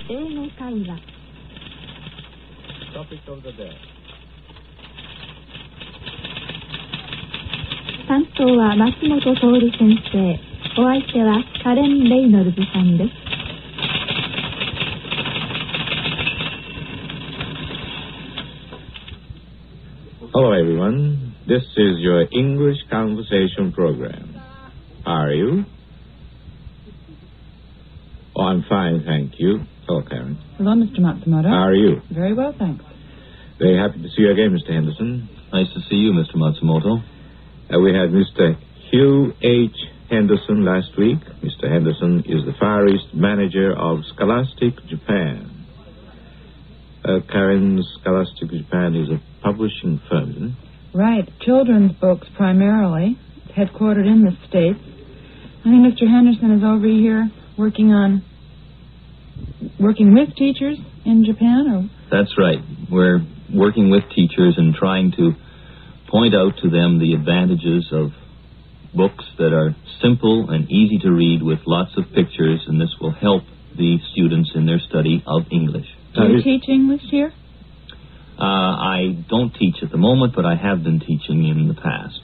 英語会話 Topic of the day. 担当は松本徹先生。お相手はカレン・レイノルズさんです。Hello everyone, this is your English conversation program. How are you? Oh, I'm fine, thank you. Hello, Karen. Hello, Mr. Matsumoto. How are you? Very well, thanks. Very happy to see you again, Mr. Henderson. Nice to see you, Mr. Matsumoto. We had Mr. Hugh H. Henderson last week. Mr. Henderson is the Far East manager of Scholastic Japan. Karen, Scholastic Japan is a publishing firm, isn't it? Right. Children's books primarily. It's headquartered in the States. I think Mr. Henderson is over here working with teachers in Japan, or? That's right. We're working with teachers and trying to point out to them the advantages of books that are simple and easy to read with lots of pictures, and this will help the students in their study of English. Do you teach English here? I don't teach at the moment, but I have been teaching in the past.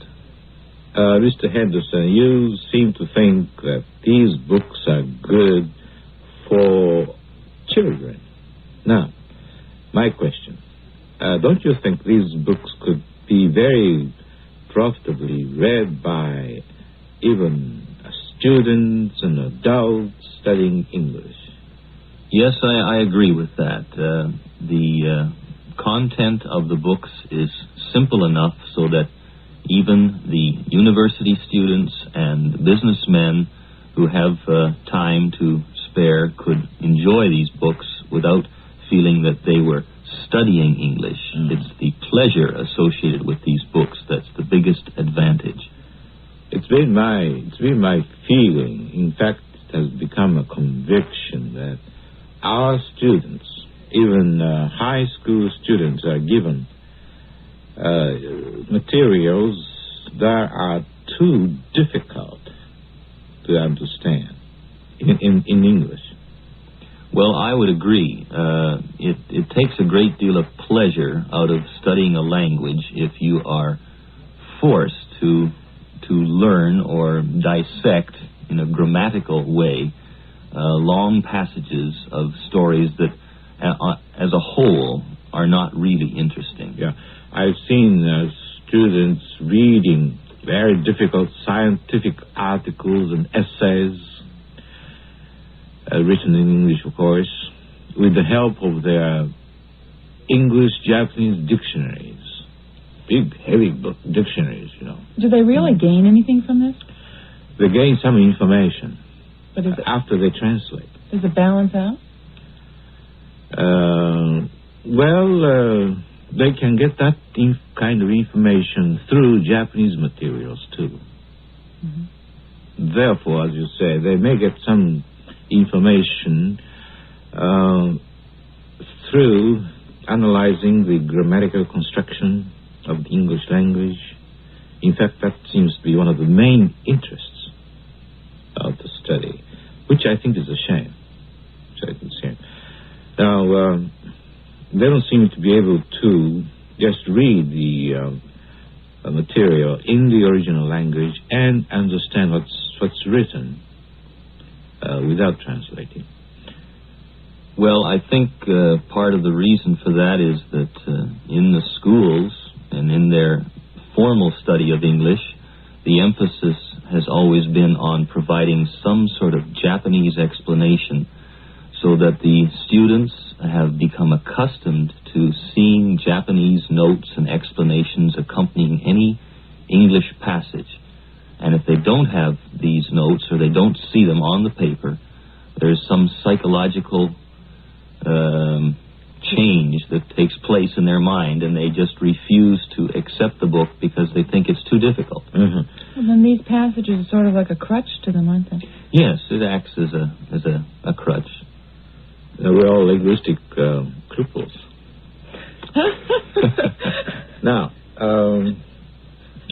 Mr. Henderson, you seem to think that these books are good for children. Now, my question, don't you think these books could be very profitably read by even students and adults studying English? Yes, I agree with that. The content of the books is simple enough so that even the university students and businessmen who have time to spare could enjoy these books without feeling that they were studying English. It's the pleasure associated with these books that's the biggest advantage. It's been my feeling, in fact, it has become a conviction that our students, even high school students, are given materials that are too difficult to understand in English. Well, I would agree. It takes a great deal of pleasure out of studying a language if you are forced to learn or dissect in a grammatical way long passages of stories that as a whole are not really interesting. Yeah, I've seen students reading very difficult scientific articles and essays written in English, of course, with the help of their English-Japanese dictionaries. Big, heavy book dictionaries, you know. Do they really gain anything from this? They gain some information But after they translate. Does it balance out? They can get that kind of information through Japanese materials, too. Mm-hmm. Therefore, as you say, they may get some information through analyzing the grammatical construction of the English language. In fact, that seems to be one of the main interests of the study, which I think is a shame. Now, they don't seem to be able to just read the material in the original language and understand what's written without translating. Well, I think part of the reason for that is that in the schools and in their formal study of English, the emphasis has always been on providing some sort of Japanese explanation so that the students have become accustomed to seeing Japanese notes and explanations accompanying any English passage. And if they don't have these notes or they don't see them on the paper, there's some psychological change that takes place in their mind, and they just refuse to accept the book because they think it's too difficult. Mm-hmm. Well, then these passages are sort of like a crutch to them, aren't they? Yes, it acts as a crutch. We're all linguistic cripples. Now,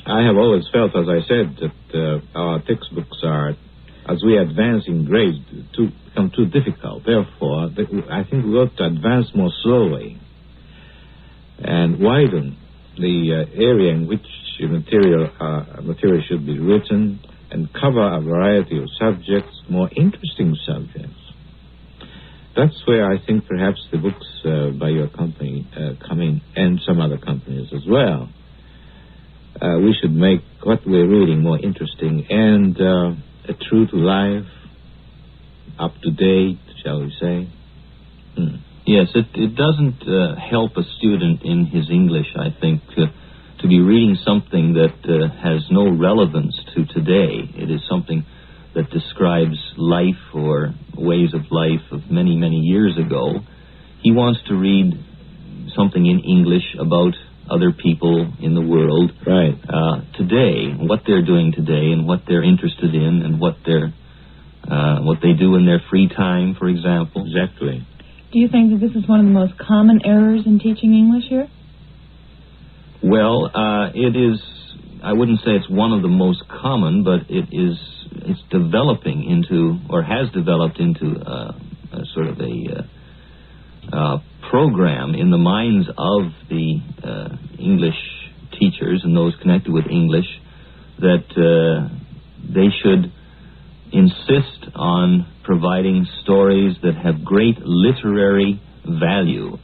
I have always felt, as I said, that our textbooks are, as we advance in grade, too become too difficult. Therefore, I think we ought to advance more slowly and widen the area in which material should be written and cover a variety of subjects, more interesting subjects. That's where I think perhaps the books by your company come in, and some other companies as well. We should make what we're reading more interesting and true to life, up to date, shall we say. Yes, it doesn't help a student in his English, I think, to be reading something that has no relevance to today. It is something that describes life or ways of life of many, many years ago. He wants to read something in English about other people in the world today, what they're doing today and what they're interested in and what they do in their free time, for example. Exactly. Do you think that this is one of the most common errors in teaching English here? Well, it is. I wouldn't say it's one of the most common, but it's developing into, or has developed into, a sort of a program in the minds of the English teachers and those connected with English that they should insist on providing stories that have great literary value,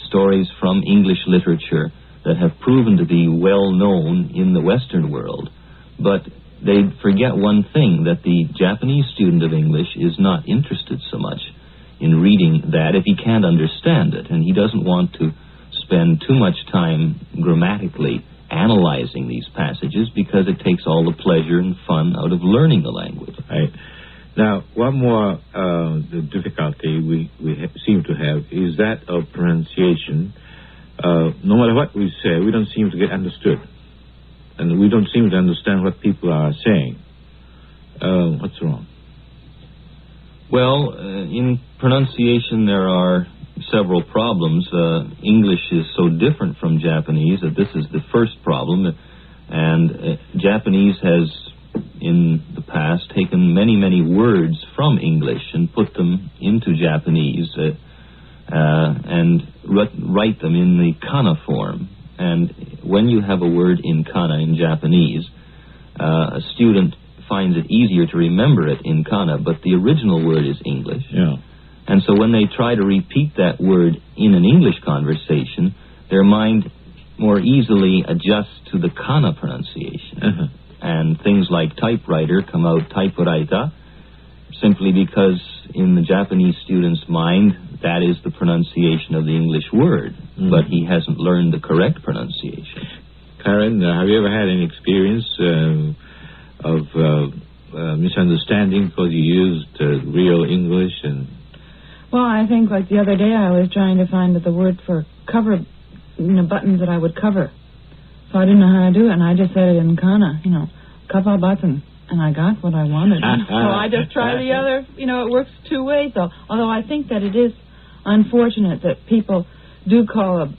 stories from English literature that have proven to be well known in the Western world. But they forget one thing, that the Japanese student of English is not interested so much in reading that if he can't understand it, and he doesn't want to spend too much time grammatically analyzing these passages because it takes all the pleasure and fun out of learning the language. Right. Now, one more difficulty we seem to have is that of pronunciation. No matter what we say, we don't seem to get understood. And we don't seem to understand what people are saying. What's wrong? Well, in pronunciation there are several problems. English is so different from Japanese that this is the first problem. And Japanese has, in the past, taken many, many words from English and put them into Japanese and write them in the kana form. And when you have a word in kana in Japanese, a student finds it easier to remember it in kana, but the original word is English. Yeah. And so when they try to repeat that word in an English conversation, their mind more easily adjusts to the kana pronunciation. Uh-huh. And things like typewriter come out typewriter, simply because in the Japanese student's mind, that is the pronunciation of the English word, but he hasn't learned the correct pronunciation. Karen, have you ever had any experience of misunderstanding because you used real English? Well, I think like the other day I was trying to find the word for cover, buttons that I would cover. So I didn't know how to do it, and I just said it in kana, cover button. And I got what I wanted. So I just tried the other, it works two ways, though. Although I think that it is unfortunate that people do call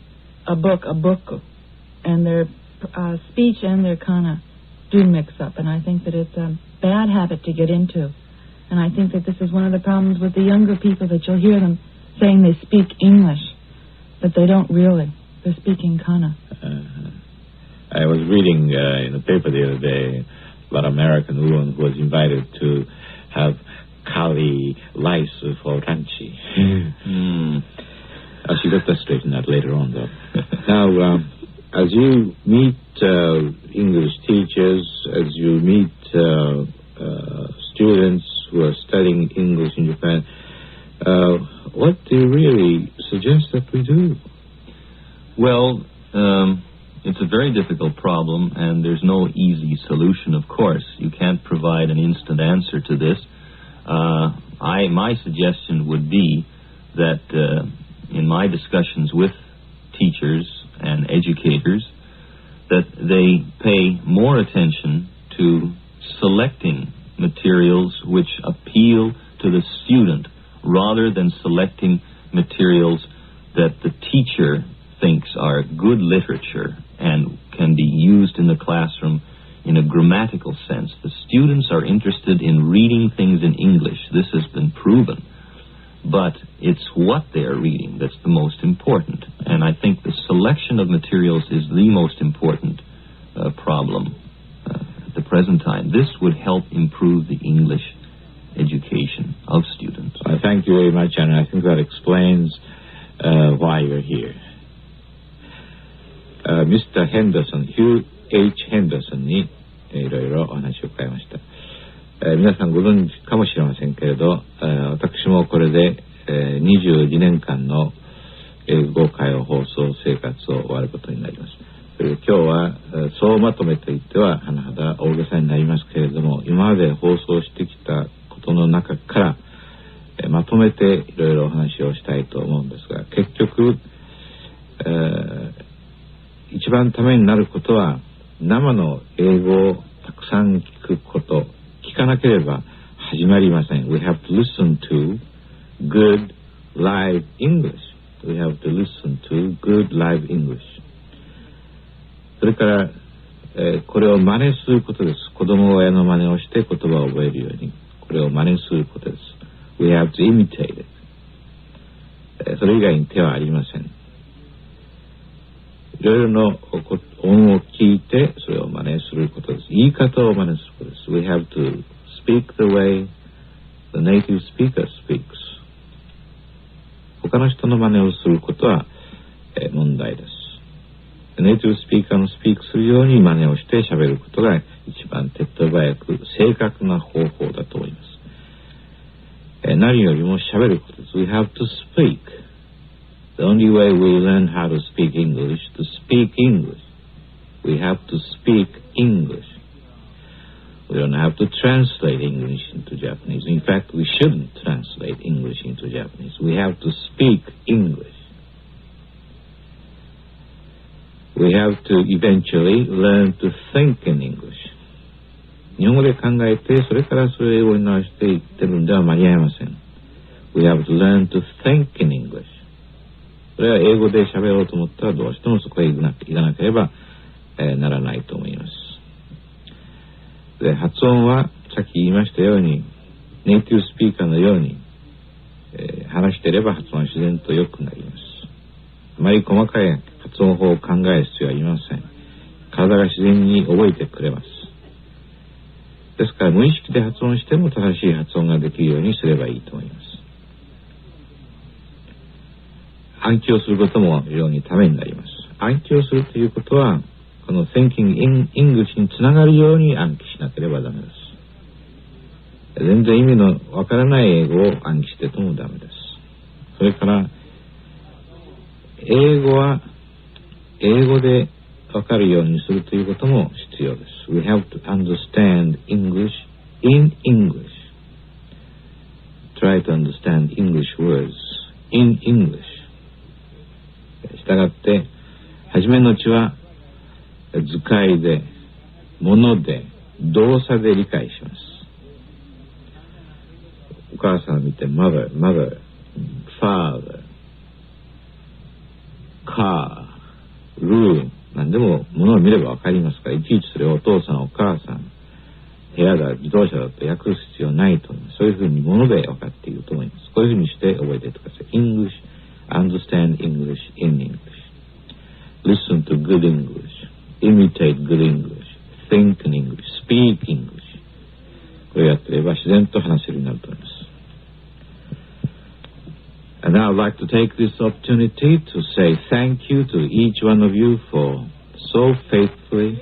a book a book, and their speech and their kana do mix up. And I think that it's a bad habit to get into. And I think that this is one of the problems with the younger people, that you'll hear them saying they speak English, but they don't really. They're speaking kana. I was reading in the paper the other day about an American woman who was invited to have kali rice for ranchi. She got that straightened out later on, though. Now, as you meet English teachers, as you meet students who are studying English in Japan, what do you really suggest that we do? Well, it's a very difficult problem, and there's no easy solution, of course. You can't provide an instant answer to this. My suggestion would be that in my discussions with teachers and educators, that they pay more attention to selecting materials which appeal to the student rather than selecting materials that the teacher thinks are good literature and can be used in the classroom in a grammatical sense. The students are interested in reading things in English. This has been proven. but it's what they're reading that's the most important. And I think the selection of materials is the most important problem at the present time. This would help improve the English education of students. Thank you very much, and I think that explains why you're here. Mr. Henderson, Hugh H. Henderson にいろいろお話を伺いました。皆さんご存知かもしれませんけれど、私もこれで、22年間の英語会話放送生活を終わることになります。今日は総まとめといっては甚だ大げさになりますけれども、今まで放送してきたことの中から、まとめていろいろお話をしたいと思うんですが、結局、一番ためになることは生の英語をたくさん聞くこと、聞かなければ始まりません。 We have to listen to good live English. We have to listen to good live English. それから、これを真似することです。子供は親の真似をして言葉を覚えるようにこれを真似することです。 We have to imitate it. それ以外に手はありません。いろいろな音を聞いてそれを真似することです。言い方を真似することです。 We have to speak the way the native speaker speaks. 他の人の真似をすることは、問題です。ネイティブスピーカーのスピークするように真似をして喋ることが一番手っ取り早く正確な方法だと思います。何よりも喋ることです。 We have to speak. The only way we learn how to speak English is to speak English. We have to speak English. We don't have to translate English into Japanese. In fact, we shouldn't translate English into Japanese. We have to speak English. We have to eventually learn to think in English. 日本語で考えて、それからそれを英語に直していってるんでは間に合いません。We have to learn to think in English. それは英語で喋ろうと思ったらどうしてもそこへ行かなければ、ならないと思います。で、発音はさっき言いましたように、ネイティブスピーカーのように、話していれば発音は自然と良くなります。あまり細かい発音法を考える必要はありません。体が自然に覚えてくれます。ですから無意識で発音しても正しい発音ができるようにすればいいと思います。暗記をすることも非常にためになります。暗記をするということはこの Thinking in English につながるように暗記しなければダメです。全然意味のわからない英語を暗記してともダメです。それから英語は英語でわかるようにするということも必要です。 We have to understand English in English. Try to understand English words in English. したがって初めのうちは図解で物で動作で理解します。お母さんを見て mother, father, car, room 何でも物を見ればわかりますから、いちいちそれをお父さんお母さん部屋だ自動車だと訳す必要ないと思います。そういうふうに物で分かっていると思います。こういうふうにして覚えていってください。 English, understand English in English. Listen to good English. Imitate good English. Think in English. Speak English. これをやっていれば自然と話せるようになると思います。And now I'd like to take this opportunity to say thank you to each one of you for so faithfully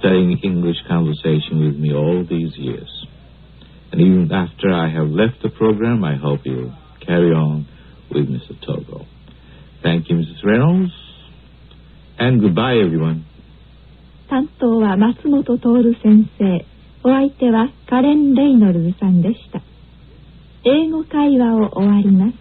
studying English conversation with me all these years. And even after I have left the program, I hope you'll carry on with Mr. Toru. Thank you, Mrs. Reynolds. And goodbye, everyone. 担当は松本徹先生。お相手はカレン・レイノルズさんでした。英語会話を終わります。